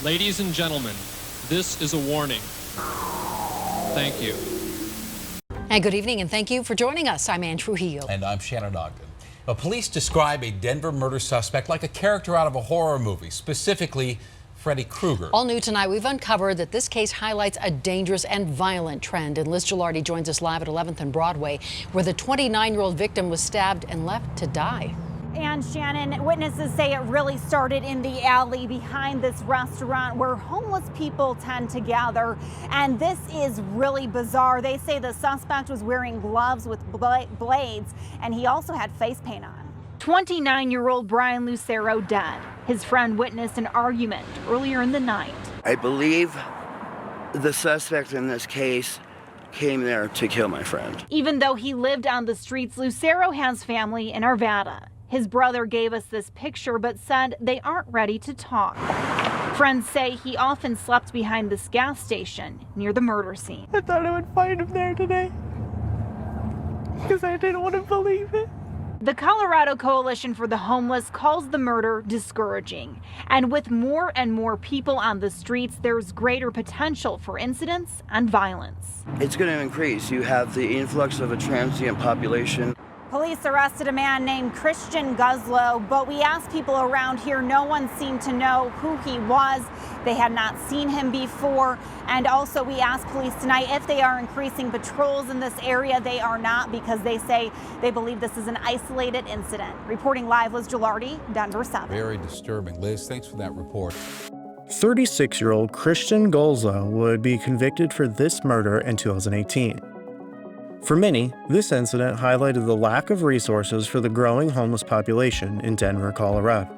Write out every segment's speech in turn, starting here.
Ladies and gentlemen, this is a warning. Thank you. And good evening, and thank you for joining us. I'm Ann Trujillo. And I'm Shannon Ogden. Police describe a Denver murder suspect like a character out of a horror movie, specifically Freddy Krueger. All new tonight, we've uncovered that this case highlights a dangerous and violent trend. And Liz Gilardi joins us live at 11th and Broadway, where the 29-year-old victim was stabbed and left to die. And Shannon, witnesses say it really started in the alley behind this restaurant where homeless people tend to gather. And this is really bizarre. They say the suspect was wearing gloves with blades, and he also had face paint on. 29-year-old Brian Lucero dead. His friend witnessed an argument earlier in the night. I believe the suspect in this case came there to kill my friend. Even though he lived on the streets, Lucero has family in Arvada. His brother gave us this picture but said they aren't ready to talk. Friends say he often slept behind this gas station near the murder scene. I thought I would find him there today because I didn't want to believe it. The Colorado Coalition for the Homeless calls the murder discouraging. And with more and more people on the streets, there's greater potential for incidents and violence. It's going to increase. You have the influx of a transient population. Police arrested a man named Christian Guzlo, but we asked people around here. No one seemed to know who he was. They had not seen him before. And also we asked police tonight if they are increasing patrols in this area. They are not, because they say they believe this is an isolated incident. Reporting live, Liz Gilardi, Denver 7. Very disturbing. Liz, thanks for that report. 36-year-old Christian Guzlo would be convicted for this murder in 2018. For many, this incident highlighted the lack of resources for the growing homeless population in Denver, Colorado.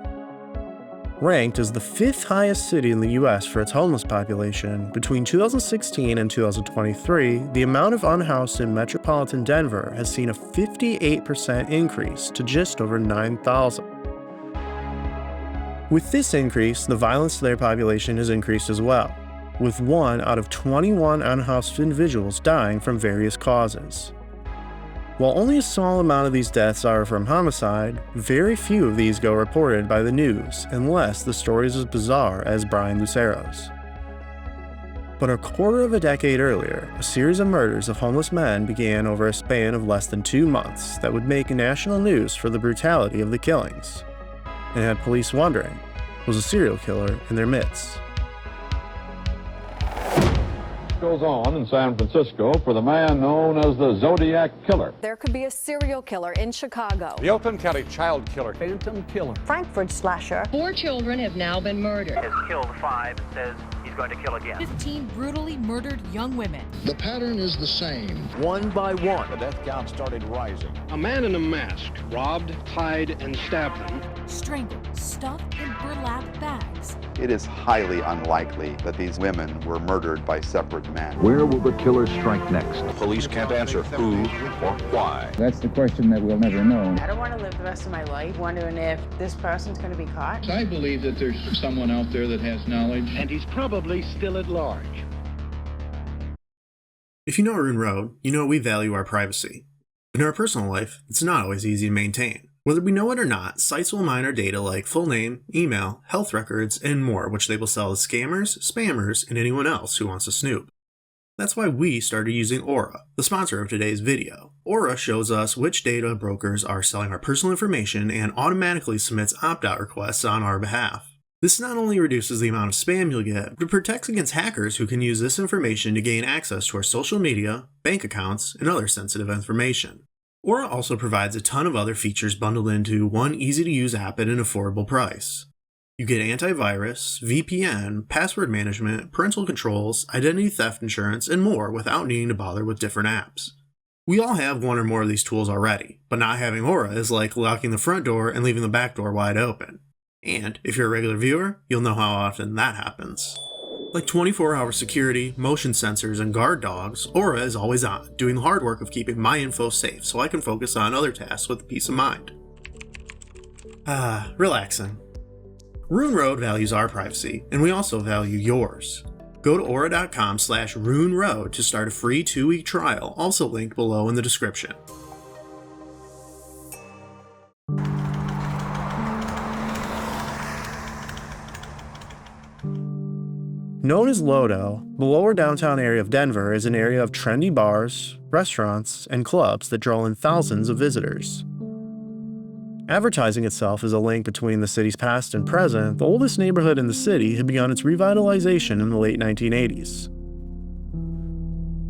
Ranked as the 5th highest city in the U.S. for its homeless population, between 2016 and 2023, the amount of unhoused in metropolitan Denver has seen a 58% increase to just over 9,000. With this increase, the violence to their population has increased as well, with 1 out of 21 unhoused individuals dying from various causes. While only a small amount of these deaths are from homicide, very few of these go reported by the news unless the story is as bizarre as Brian Lucero's. But a quarter of a decade earlier, a series of murders of homeless men began over a span of less than 2 months that would make national news for the brutality of the killings, and had police wondering, was a serial killer in their midst? Goes on in San Francisco for the man known as the Zodiac Killer. There could be a serial killer in Chicago. The Oakland County child killer, phantom killer. Frankfurt slasher. 4 children have now been murdered. Has killed 5, says he's going to kill again. 15 brutally murdered young women. The pattern is the same. One by one, the death count started rising. A man in a mask robbed, tied, and stabbed them. Strangled, stuffed in burlap bags. It is highly unlikely that these women were murdered by separate men. Where will the killer strike next? Police can't answer who or why. That's the question that we'll never know. I don't want to live the rest of my life wondering if this person's going to be caught. I believe that there's someone out there that has knowledge. And he's probably still at large. If you know Ruin Road, you know we value our privacy. But in our personal life, it's not always easy to maintain. Whether we know it or not, sites will mine our data like full name, email, health records, and more, which they will sell to scammers, spammers, and anyone else who wants to snoop. That's why we started using Aura, the sponsor of today's video. Aura shows us which data brokers are selling our personal information and automatically submits opt-out requests on our behalf. This not only reduces the amount of spam you'll get, but protects against hackers who can use this information to gain access to our social media, bank accounts, and other sensitive information. Aura also provides a ton of other features bundled into one easy-to-use app at an affordable price. You get antivirus, VPN, password management, parental controls, identity theft insurance, and more without needing to bother with different apps. We all have one or more of these tools already, but not having Aura is like locking the front door and leaving the back door wide open. And if you're a regular viewer, you'll know how often that happens. Like 24-hour security, motion sensors, and guard dogs, Aura is always on, doing the hard work of keeping my info safe so I can focus on other tasks with peace of mind. Relaxing. Ruin Road values our privacy, and we also value yours. Go to aura.com/ruinroad to start a free 2-week trial, also linked below in the description. Known as LoDo, the lower downtown area of Denver is an area of trendy bars, restaurants, and clubs that draw in thousands of visitors. Advertising itself as a link between the city's past and present, the oldest neighborhood in the city had begun its revitalization in the late 1980s.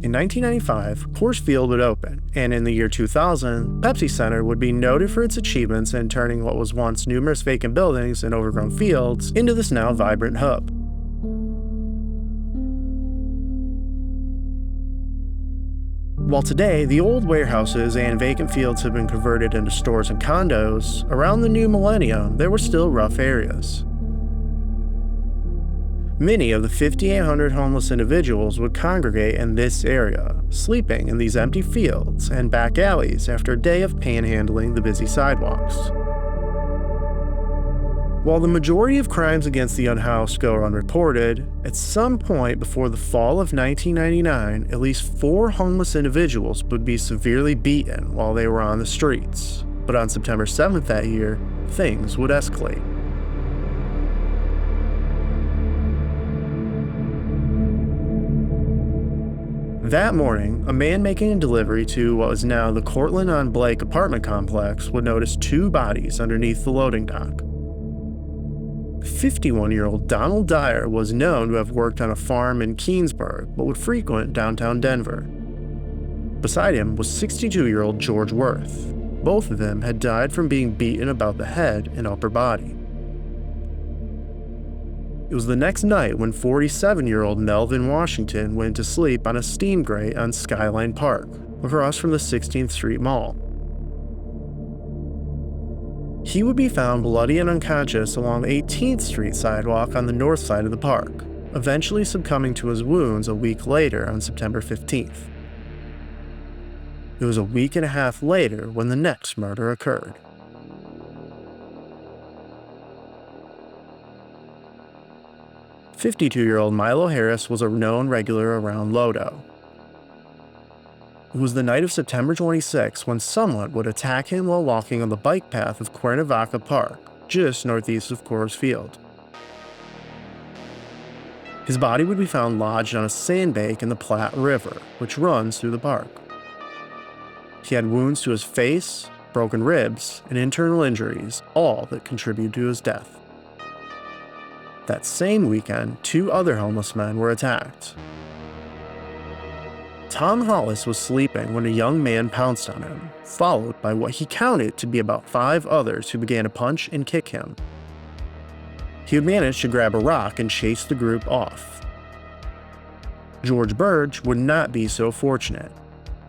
In 1995, Coors Field would open, and in the year 2000, Pepsi Center would be noted for its achievements in turning what was once numerous vacant buildings and overgrown fields into this now vibrant hub. While today, the old warehouses and vacant fields have been converted into stores and condos, around the new millennium, there were still rough areas. Many of the 5,800 homeless individuals would congregate in this area, sleeping in these empty fields and back alleys after a day of panhandling the busy sidewalks. While the majority of crimes against the unhoused go unreported, at some point before the fall of 1999, at least 4 homeless individuals would be severely beaten while they were on the streets. But on September 7th that year, things would escalate. That morning, a man making a delivery to what was now the Cortland on Blake apartment complex would notice 2 bodies underneath the loading dock. 51-year-old Donald Dyer was known to have worked on a farm in Keensburg, but would frequent downtown Denver. Beside him was 62-year-old George Worth. Both of them had died from being beaten about the head and upper body. It was the next night when 47-year-old Melvin Washington went to sleep on a steam grate on Skyline Park, across from the 16th Street Mall. He would be found bloody and unconscious along the 18th Street sidewalk on the north side of the park, eventually succumbing to his wounds a week later on September 15th. It was a week and a half later when the next murder occurred. "52-year-old Milo Harris was a known regular around LoDo. It was the night of September 26 when someone would attack him while walking on the bike path of Cuernavaca Park, just northeast of Coors Field. His body would be found lodged on a sandbank in the Platte River, which runs through the park. He had wounds to his face, broken ribs, and internal injuries, all that contributed to his death. That same weekend, 2 other homeless men were attacked. Tom Hollis was sleeping when a young man pounced on him, followed by what he counted to be about 5 others who began to punch and kick him. He would manage to grab a rock and chase the group off. George Burge would not be so fortunate.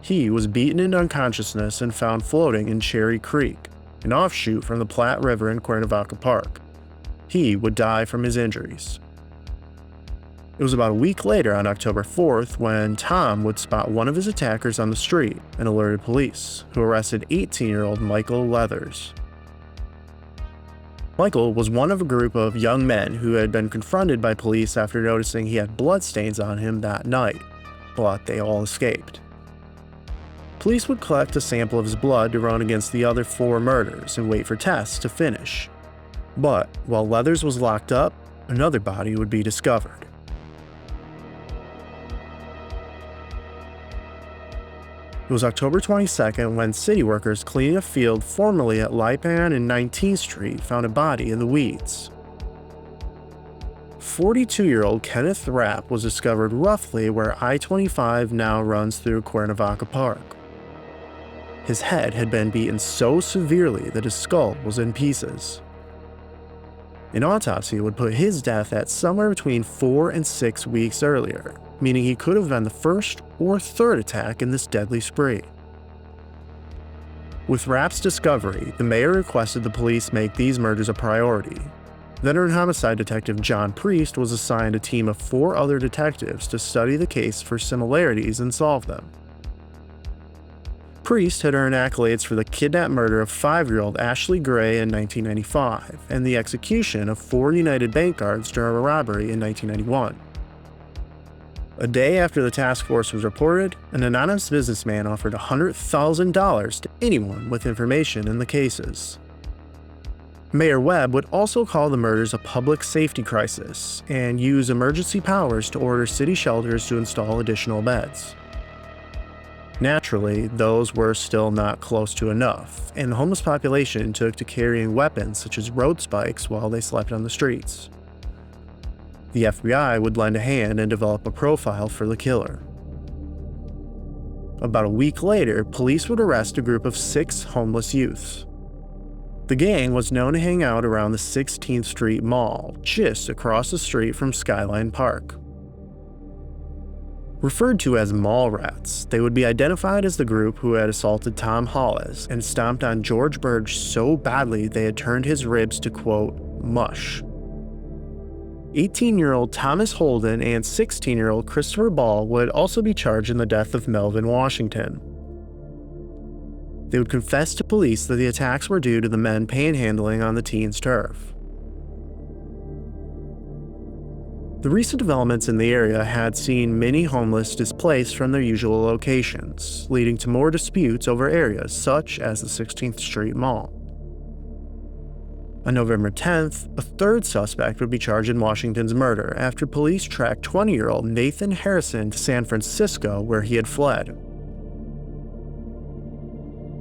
He was beaten into unconsciousness and found floating in Cherry Creek, an offshoot from the Platte River in Cuernavaca Park. He would die from his injuries. It was about a week later, on October 4th, when Tom would spot one of his attackers on the street and alerted police, who arrested 18-year-old Michael Leathers. Michael was one of a group of young men who had been confronted by police after noticing he had bloodstains on him that night, but they all escaped. Police would collect a sample of his blood to run against the other 4 murders and wait for tests to finish. But while Leathers was locked up, another body would be discovered. It was October 22nd when city workers cleaning a field formerly at Lipan and 19th Street found a body in the weeds. 42-year-old Kenneth Rapp was discovered roughly where I-25 now runs through Cuernavaca Park. His head had been beaten so severely that his skull was in pieces. An autopsy would put his death at somewhere between 4 and 6 weeks earlier, meaning he could have been the first or third attack in this deadly spree. With Rapp's discovery, the mayor requested the police make these murders a priority. Veteran homicide detective John Priest was assigned a team of 4 other detectives to study the case for similarities and solve them. Priest had earned accolades for the kidnapped murder of 5-year-old Ashley Gray in 1995 and the execution of 4 United Bank guards during a robbery in 1991. A day after the task force was reported, an anonymous businessman offered $100,000 to anyone with information in the cases. Mayor Webb would also call the murders a public safety crisis and use emergency powers to order city shelters to install additional beds. Naturally, those were still not close to enough, and the homeless population took to carrying weapons such as road spikes while they slept on the streets. The FBI would lend a hand and develop a profile for the killer. About a week later, police would arrest a group of 6 homeless youths. The gang was known to hang out around the 16th Street Mall, just across the street from Skyline Park. Referred to as mall rats, they would be identified as the group who had assaulted Tom Hollis and stomped on George Burge so badly they had turned his ribs to, quote, mush. 18-year-old Thomas Holden and 16-year-old Christopher Ball would also be charged in the death of Melvin Washington. They would confess to police that the attacks were due to the men panhandling on the teens' turf. The recent developments in the area had seen many homeless displaced from their usual locations, leading to more disputes over areas such as the 16th Street Mall. On November 10th, a third suspect would be charged in Washington's murder after police tracked 20-year-old Nathan Harrison to San Francisco, where he had fled.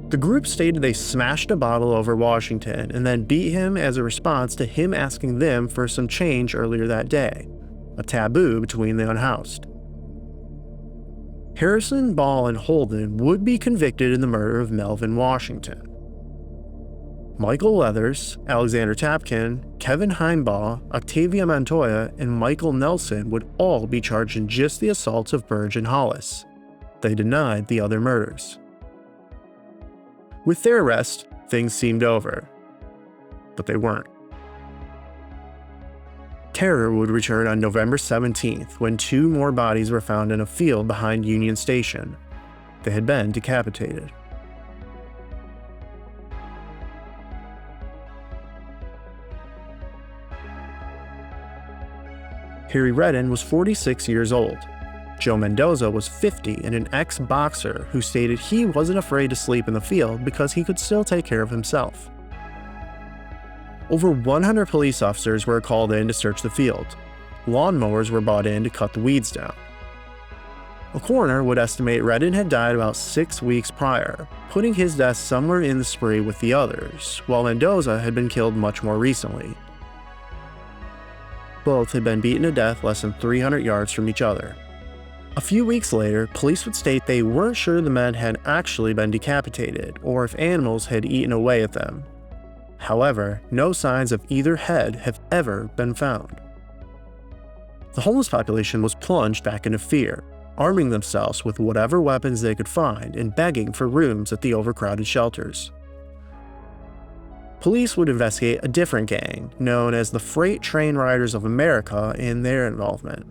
The group stated they smashed a bottle over Washington and then beat him as a response to him asking them for some change earlier that day, a taboo between the unhoused. Harrison, Ball, and Holden would be convicted in the murder of Melvin Washington. Michael Leathers, Alexander Tapkin, Kevin Heimbaugh, Octavia Montoya, and Michael Nelson would all be charged in just the assaults of Burge and Hollis. They denied the other murders. With their arrest, things seemed over. But they weren't. Terror would return on November 17th when 2 more bodies were found in a field behind Union Station. They had been decapitated. Harry Redden was 46 years old. Joe Mendoza was 50 and an ex-boxer who stated he wasn't afraid to sleep in the field because he could still take care of himself. Over 100 police officers were called in to search the field. Lawnmowers were brought in to cut the weeds down. A coroner would estimate Redden had died about 6 weeks prior, putting his death somewhere in the spree with the others, while Mendoza had been killed much more recently. Both had been beaten to death less than 300 yards from each other. A few weeks later, police would state they weren't sure the men had actually been decapitated or if animals had eaten away at them. However, no signs of either head have ever been found. The homeless population was plunged back into fear, arming themselves with whatever weapons they could find and begging for rooms at the overcrowded shelters. Police would investigate a different gang, known as the Freight Train Riders of America, and their involvement.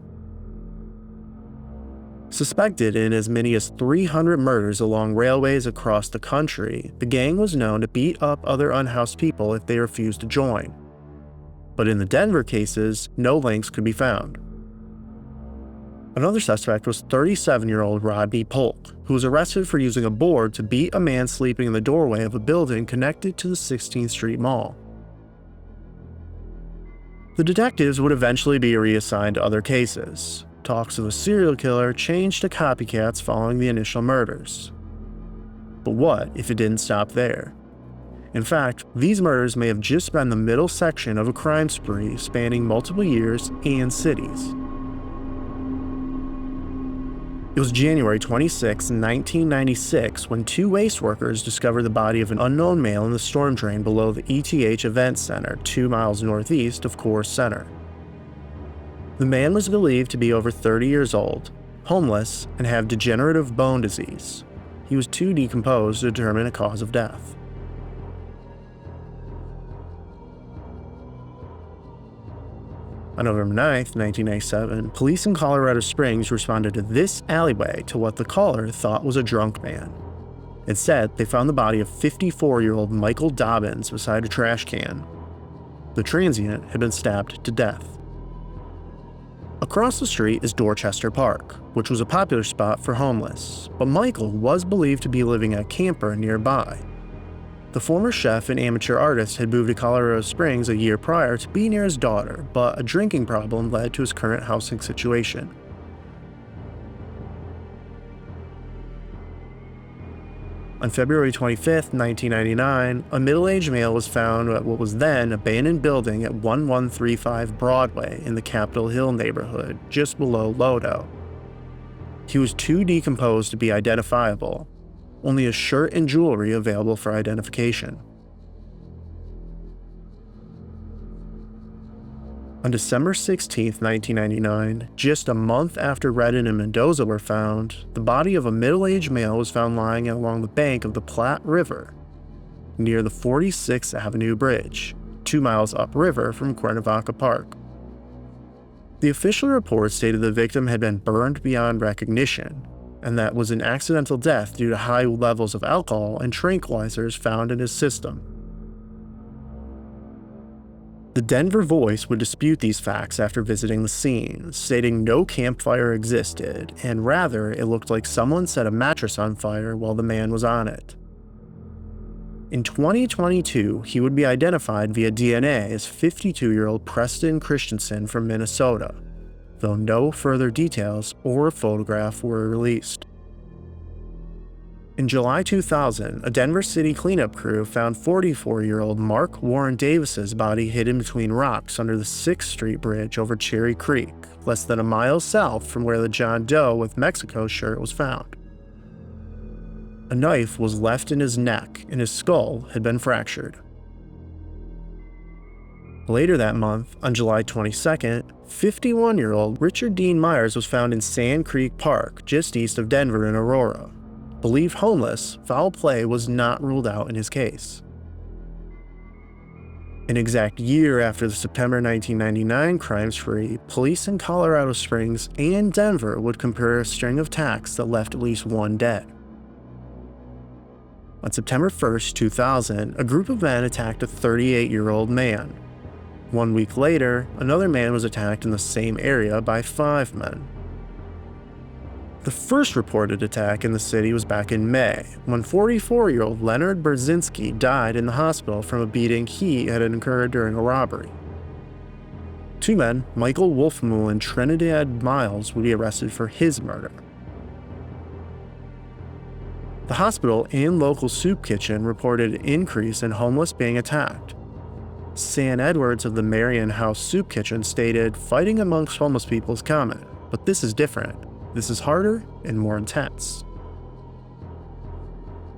Suspected in as many as 300 murders along railways across the country, the gang was known to beat up other unhoused people if they refused to join. But in the Denver cases, no links could be found. Another suspect was 37-year-old Rodney Polk, who was arrested for using a board to beat a man sleeping in the doorway of a building connected to the 16th Street Mall. The detectives would eventually be reassigned to other cases. Talks of a serial killer changed to copycats following the initial murders. But what if it didn't stop there? In fact, these murders may have just been the middle section of a crime spree spanning multiple years and cities. It was January 26, 1996, when 2 waste workers discovered the body of an unknown male in the storm drain below the ETH Event Center, 2 miles northeast of Coors Center. The man was believed to be over 30 years old, homeless, and have degenerative bone disease. He was too decomposed to determine a cause of death. On November 9, 1997, police in Colorado Springs responded to this alleyway to what the caller thought was a drunk man. Instead, they found the body of 54-year-old Michael Dobbins beside a trash can. The transient had been stabbed to death. Across the street is Dorchester Park, which was a popular spot for homeless, but Michael was believed to be living at a camper nearby. The former chef and amateur artist had moved to Colorado Springs a year prior to be near his daughter, but a drinking problem led to his current housing situation. On February 25, 1999, a middle-aged male was found at what was then an abandoned building at 1135 Broadway in the Capitol Hill neighborhood, just below LoDo. He was too decomposed to be identifiable, only a shirt and jewelry available for identification. On December 16, 1999, just a month after Redden and Mendoza were found, the body of a middle-aged male was found lying along the bank of the Platte River, near the 46th Avenue Bridge, 2 miles upriver from Cuernavaca Park. The official report stated the victim had been burned beyond recognition, and that was an accidental death due to high levels of alcohol and tranquilizers found in his system. The Denver Voice would dispute these facts after visiting the scene, stating no campfire existed, and rather it looked like someone set a mattress on fire while the man was on it. In 2022, he would be identified via DNA as 52-year-old Preston Christensen from Minnesota, though no further details or a photograph were released. In July 2000, a Denver City cleanup crew found 44-year-old Mark Warren Davis's body hidden between rocks under the 6th Street Bridge over Cherry Creek, less than a mile south from where the John Doe with Mexico shirt was found. A knife was left in his neck and his skull had been fractured. Later that month, on July 22nd, 51-year-old Richard Dean Myers was found in Sand Creek Park, just east of Denver in Aurora. Believed homeless, foul play was not ruled out in his case. An exact year after the September 1999 crime spree, police in Colorado Springs and Denver would compare a string of attacks that left at least one dead. On September 1st, 2000, a group of men attacked a 38-year-old man. 1 week later, another man was attacked in the same area by 5 men. The first reported attack in the city was back in May, when 44-year-old Leonard Berzinski died in the hospital from a beating he had incurred during a robbery. 2 men, Michael Wolfmull and Trinidad Miles, would be arrested for his murder. The hospital and local soup kitchen reported an increase in homeless being attacked. San Edwards of the Marion House Soup Kitchen stated, "Fighting amongst homeless people is common, but this is different. This is harder and more intense."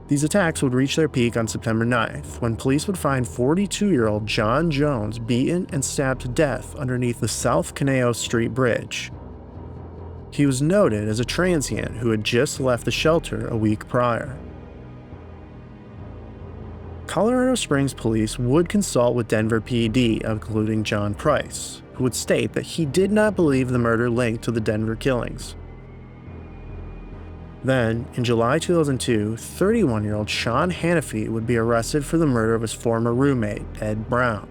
These attacks would reach their peak on September 9th, when police would find 42-year-old John Jones beaten and stabbed to death underneath the South Caneo Street Bridge. He was noted as a transient who had just left the shelter a week prior. Colorado Springs police would consult with Denver PD, including John Price, who would state that he did not believe the murder linked to the Denver killings. Then, in July 2002, 31-year-old Sean Hannafy would be arrested for the murder of his former roommate, Ed Brown.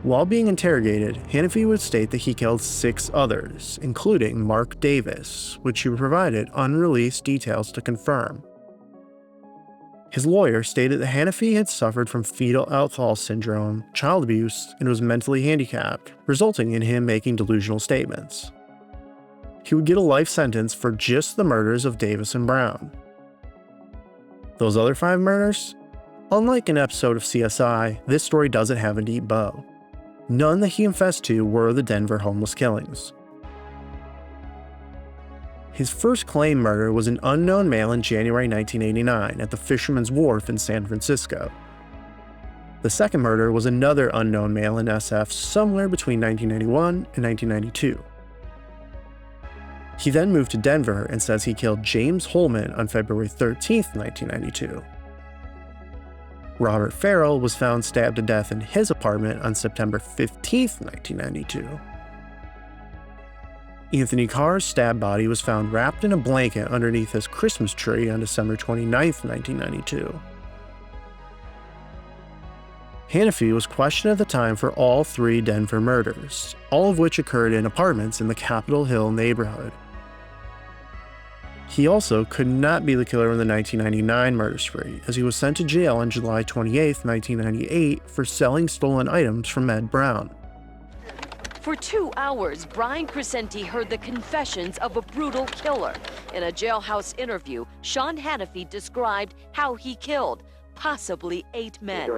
While being interrogated, Hannafy would state that he killed 6 others, including Mark Davis, which he provided unreleased details to confirm. His lawyer stated that Hannafy had suffered from fetal alcohol syndrome, child abuse, and was mentally handicapped, resulting in him making delusional statements. He would get a life sentence for just the murders of Davis and Brown. Those other 5 murders? Unlike an episode of CSI, this story doesn't have a deep bow. None that he confessed to were the Denver homeless killings. His first claimed murder was an unknown male in January 1989 at the Fisherman's Wharf in San Francisco. The second murder was another unknown male in SF somewhere between 1991 and 1992. He then moved to Denver and says he killed James Holman on February 13, 1992. Robert Farrell was found stabbed to death in his apartment on September 15, 1992. Anthony Carr's stabbed body was found wrapped in a blanket underneath his Christmas tree on December 29, 1992. Hannafy was questioned at the time for all 3 Denver murders, all of which occurred in apartments in the Capitol Hill neighborhood. He also could not be the killer in the 1999 murder spree, as he was sent to jail on July 28, 1998 for selling stolen items from Ed Brown. For 2 hours, Brian Crescenti heard the confessions of a brutal killer. In a jailhouse interview, Sean Hannafy described how he killed possibly 8 men.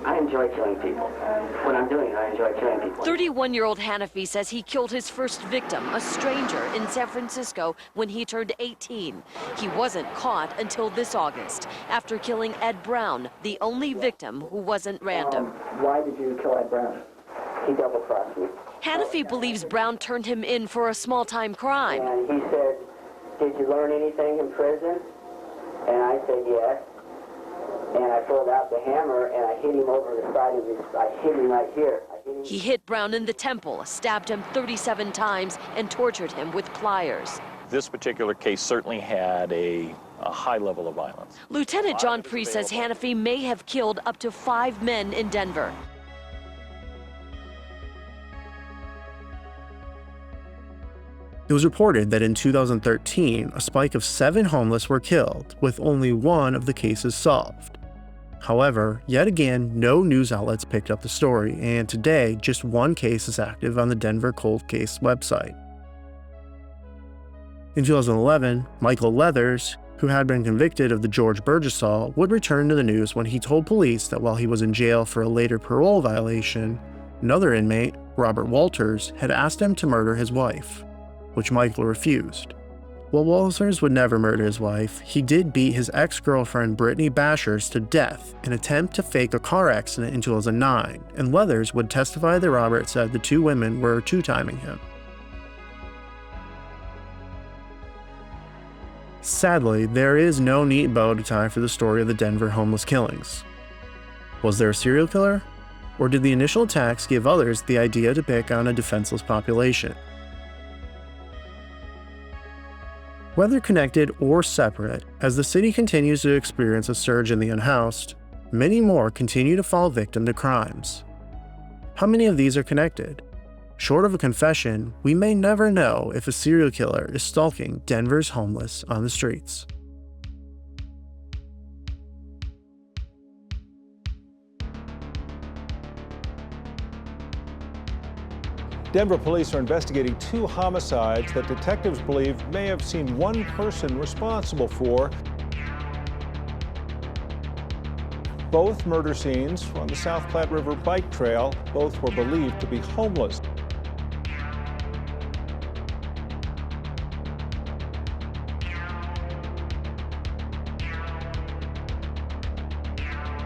I enjoy killing people. When I'm doing it, I enjoy killing people. 31-year-old Hannafy says he killed his first victim, a stranger in San Francisco, when he turned 18. He wasn't caught until this August, after killing Ed Brown, the only victim who wasn't random. Why did you kill Ed Brown? He double-crossed me. Hannafy believes Brown turned him in for a small-time crime. And he said, "Did you learn anything in prison?" And I said, "Yes." And I pulled out the hammer and I hit him over the side of his, I hit him right here. He hit Brown in the temple, stabbed him 37 times, and tortured him with pliers. This particular case certainly had a high level of violence. Lieutenant John Priest says Hannafy may have killed up to 5 men in Denver. It was reported that in 2013, a spike of 7 homeless were killed, with only 1 of the cases solved. However, yet again, no news outlets picked up the story, and today, just 1 case is active on the Denver Cold Case website. In 2011, Michael Leathers, who had been convicted of the George Burgess assault, would return to the news when he told police that while he was in jail for a later parole violation, another inmate, Robert Walters, had asked him to murder his wife, which Michael refused. While Walters would never murder his wife, he did beat his ex-girlfriend Brittany Bashers to death in an attempt to fake a car accident in 2009, and Leathers would testify that Robert said the 2 women were two-timing him. Sadly, there is no neat bow to tie for the story of the Denver homeless killings. Was there a serial killer? Or did the initial attacks give others the idea to pick on a defenseless population? Whether connected or separate, as the city continues to experience a surge in the unhoused, many more continue to fall victim to crimes. How many of these are connected? Short of a confession, we may never know if a serial killer is stalking Denver's homeless on the streets. Denver police are investigating 2 homicides that detectives believe may have seen one person responsible for. Both murder scenes on the South Platte River bike trail. Both were believed to be homeless.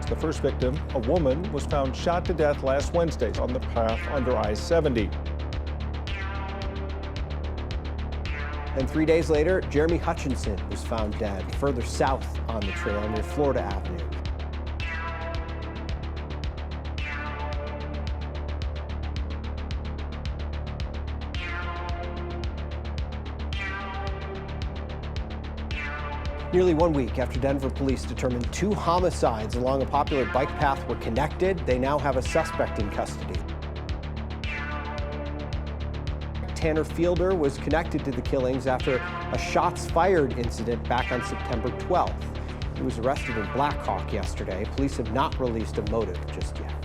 The first victim, a woman, was found shot to death last Wednesday on the path under I-70. And 3 days later, Jeremy Hutchinson was found dead further south on the trail near Florida Avenue. Nearly 1 week after Denver police determined 2 homicides along a popular bike path were connected, they now have a suspect in custody. Tanner Fielder was connected to the killings after a shots fired incident back on September 12th. He was arrested in Black Hawk yesterday. Police have not released a motive just yet.